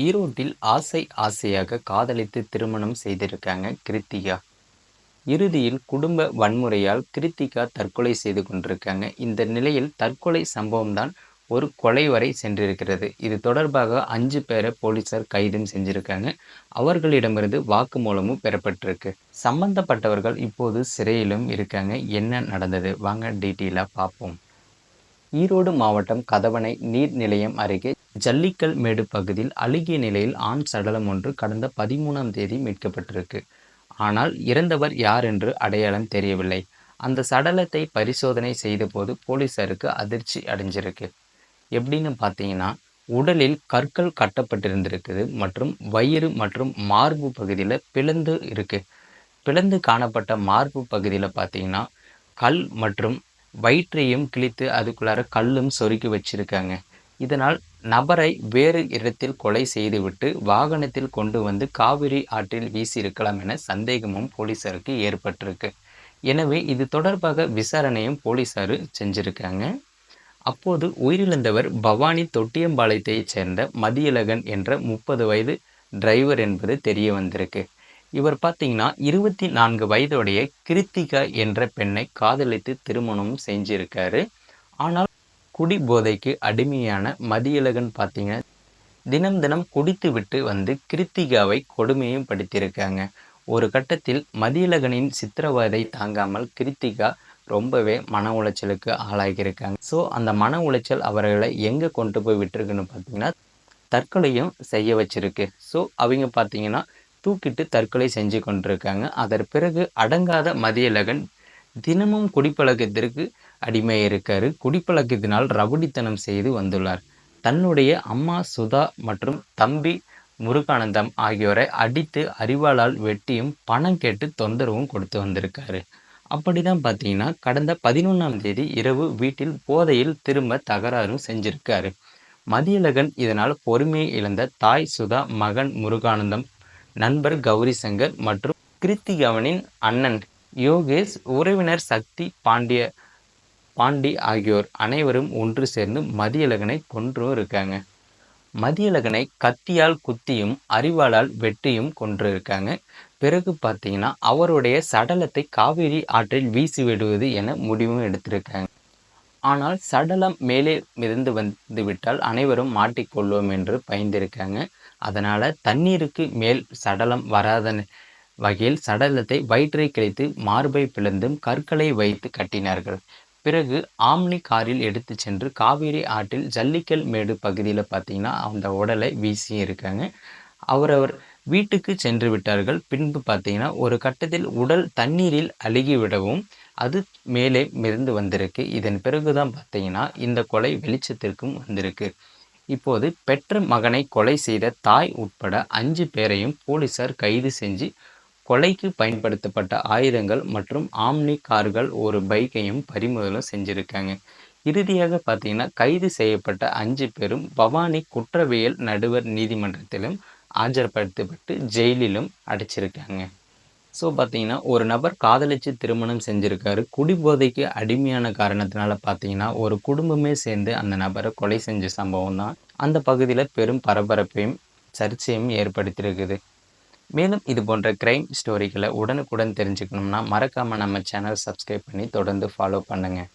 ஈரோட்டில் ஆசை ஆசையாக காதலித்து திருமணம் செய்திருக்காங்க கிருத்திகா. இறுதியில் குடும்ப வன்முறையால் கிருத்திகா தற்கொலை செய்து கொண்டிருக்காங்க. இந்த நிலையில் தற்கொலை சம்பவம்தான் ஒரு கொலை வரை சென்றிருக்கிறது. இது தொடர்பாக 5 பேரை போலீசார் கைதும் செஞ்சிருக்காங்க. அவர்களிடமிருந்து வாக்குமூலமும் பெறப்பட்டிருக்கு. சம்பந்தப்பட்டவர்கள் இப்போது சிறையிலும் இருக்காங்க. என்ன நடந்தது வாங்க டீட்டெயிலாக பார்ப்போம். ஈரோடு மாவட்டம் கதவணை நீர் நிலையம் அருகே ஜல்லிக்கல் மேடு பகுதியில் அழுகிய நிலையில் ஆண் சடலம் ஒன்று கடந்த 13ஆம் தேதி மீட்கப்பட்டிருக்கு. ஆனால் இறந்தவர் யார் என்று அடையாளம் தெரியவில்லை. அந்த சடலத்தை பரிசோதனை செய்தபோது போலீசாருக்கு அதிர்ச்சி அடைஞ்சிருக்கு. எப்படின்னு பார்த்தீங்கன்னா, உடலில் கற்கள் கட்டப்பட்டிருந்திருக்குது மற்றும் வயிறு மற்றும் மார்பு பகுதியில் பிளந்து இருக்கு. பிளந்து காணப்பட்ட மார்பு பகுதியில் பார்த்தீங்கன்னா கல் மற்றும் வயிற்றையும் கிழித்து அதுக்குள்ளார கல்லும் சொருகி வச்சிருக்காங்க. இதனால் நபரை வேறு இடத்தில் கொலை செய்துவிட்டு வாகனத்தில் கொண்டு வந்து காவிரி ஆற்றில் வீசியிருக்கலாம் என சந்தேகமும் போலீசாருக்கு ஏற்பட்டிருக்கு. எனவே இது தொடர்பாக விசாரணையும் போலீசார் செஞ்சிருக்காங்க. அப்போது உயிரிழந்தவர் பவானி தொட்டியம்பாளையத்தைச் சேர்ந்த மதியழகன் என்ற 30 வயது டிரைவர் என்பது தெரிய வந்திருக்கு. இவர் பார்த்தீங்கன்னா 24 வயதுடைய கிருத்திகா என்ற பெண்ணை காதலித்து திருமணமும் செஞ்சிருக்காரு. ஆனால் குடி போதைக்கு அடிமையான மதியழகன் பார்த்தீங்கன்னா தினம் தினம் குடித்து விட்டு வந்து கிருத்திகாவை கொடுமையும் படுத்தியிருக்காங்க. ஒரு கட்டத்தில் மதியழகனின் சித்திரவதை தாங்காமல் கிருத்திகா ரொம்பவே மன உளைச்சலுக்கு ஆளாகியிருக்காங்க. ஸோ அந்த மன உளைச்சல் அவர்களை எங்கே கொண்டு போய் விட்டுருக்குன்னு பார்த்தீங்கன்னா தற்கொலையும் செய்ய வச்சிருக்கு. ஸோ அவங்க பார்த்தீங்கன்னா தூக்கிட்டு தற்கொலை செஞ்சு கொண்டிருக்காங்க. அதன் பிறகு அடங்காத மதியழகன் தினமும் குடிப்பழக்கத்திற்கு அடிமை இருக்காரு. குடிப்பழக்கத்தினால் ரவுடித்தனம் செய்து வந்துள்ளார். தன்னுடைய அம்மா சுதா மற்றும் தம்பி முருகானந்தம் ஆகியோரை அடித்து அரிவாளால் வெட்டியும் பணம் கேட்டு தொந்தரவும் கொடுத்து வந்திருக்காரு. அப்படிதான் பார்த்தீங்கன்னா கடந்த 11ஆம் தேதி இரவு வீட்டில் போதையில் திரும்ப தகராறும் செஞ்சிருக்காரு. மதியழகன் இதனால் பொறுமையை இழந்த தாய் சுதா, மகன் முருகானந்தம், நண்பர் கௌரி சங்கர் மற்றும் கிருத்திகாவின் அண்ணன் யோகேஷ், உறவினர் சக்தி பாண்டி ஆகியோர் அனைவரும் ஒன்று சேர்ந்து மதியழகனை கொன்றும் இருக்காங்க. மதியழகனை கத்தியால் குத்தியும் அரிவாளால் வெட்டியும் கொன்றிருக்காங்க. பிறகு பார்த்தீங்கன்னா அவருடைய சடலத்தை காவிரி ஆற்றில் வீசி விடுவது என முடிவும் எடுத்திருக்காங்க. ஆனால் சடலம் மேலே மிதந்து வந்துவிட்டால் அனைவரும் மாட்டிக்கொள்வோம் என்று பயந்திருக்காங்க. அதனால் தண்ணீருக்கு மேல் சடலம் வராத வகையில் சடலத்தை வயிற்றை கிழித்து மார்பை பிளந்தும் கற்களை வைத்து கட்டினார்கள். பிறகு ஆம்னி காரில் எடுத்து சென்று காவிரி ஆற்றில் ஜல்லிக்கல் மேடு பகுதியில் பார்த்தீங்கன்னா அந்த உடலை வீசி இருக்காங்க. அவரவர் வீட்டுக்கு சென்று விட்டார்கள். பின்பு பார்த்தீங்கன்னா ஒரு கட்டத்தில் உடல் தண்ணீரில் அழுகிவிடவும் அது மேலே மிதந்து வந்திருக்கு. இதன் பிறகுதான் பார்த்தீங்கன்னா இந்த கொலை வெளிச்சத்திற்கும் வந்திருக்கு. இப்போது பெற்ற மகனை கொலை செய்த தாய் உட்பட 5 பேரையும் போலீசார் கைது செஞ்சு கொலைக்கு பயன்படுத்தப்பட்ட ஆயுதங்கள் மற்றும் ஆம்னி கார்கள், ஒரு பைக்கையும் பறிமுதலும் செஞ்சுருக்காங்க. இறுதியாக பார்த்தீங்கன்னா கைது செய்யப்பட்ட 5 பேரும் பவானி குற்றவியல் நடுவர் நீதிமன்றத்திலும் ஆஜர்படுத்தப்பட்டு ஜெயிலிலும் அடைச்சிருக்காங்க. ஸோ பார்த்தீங்கன்னா ஒரு நபர் காதலித்து திருமணம் செஞ்சுருக்காரு. குடிபோதைக்கு அடிமையான காரணத்தினால பார்த்தீங்கன்னா ஒரு குடும்பமே சேர்ந்து அந்த நபரை கொலை செஞ்ச சம்பவம் தான் அந்த பகுதியில் பெரும் பரபரப்பையும் சர்ச்சையும் ஏற்படுத்தியிருக்குது. மேலும் இது போன்ற கிரைம் ஸ்டோரிகளை உடனுக்குடன் தெரிஞ்சுக்கணும்னா மறக்காமல் நம்ம சேனல் சப்ஸ்கிரைப் பண்ணி தொடர்ந்து ஃபாலோ பண்ணுங்கள்.